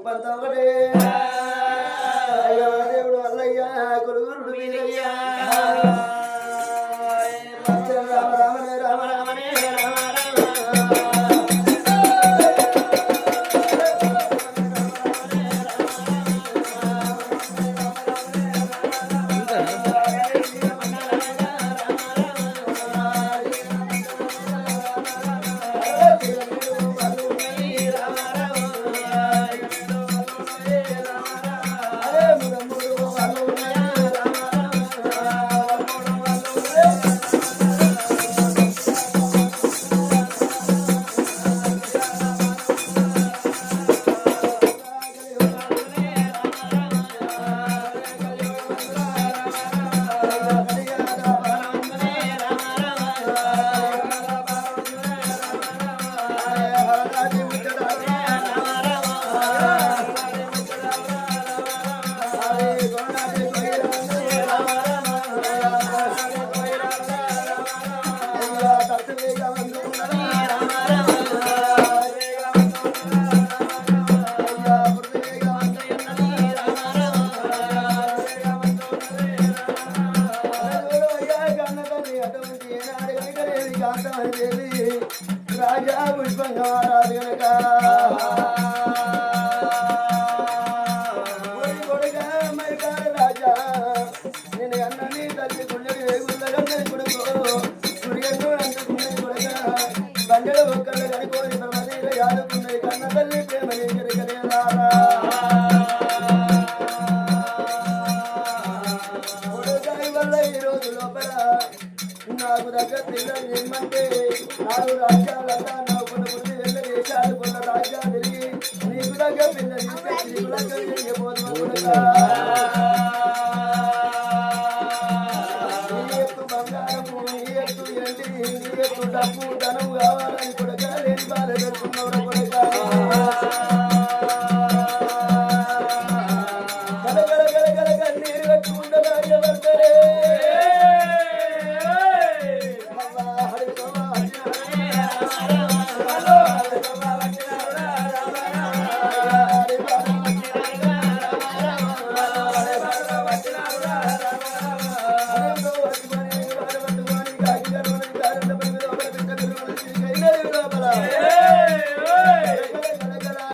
పంత ఒకటే అయ్యా దేవుడు అల్లయ్య కొడుగురుడు వీరయ్యా రామ రామనే రామ రామనే రామ రాజా పుష్పంగా రాజు కొడుగా మరికాల రాజా నేను అన్నని తల్లి గుండెలు వేగుండగా కొడుకు గుడిగన్ను అందుకున్నది కొడుక బండలు ఒక్కళ్ళు కనుకోని ప్రమదీలు యాదుకున్నది కన్న తల్లి ప్రేమని కరికరే రారా కొడుకాయి వల్ల ఈ రోజు లోపల నాకు దగ్గర పిల్లలు నిమ్మంటే 4 రాజ్యాలల్లా నా కొన్ని ముందు వెళ్ళ దేశాలు కొన్న రాజ్యాలు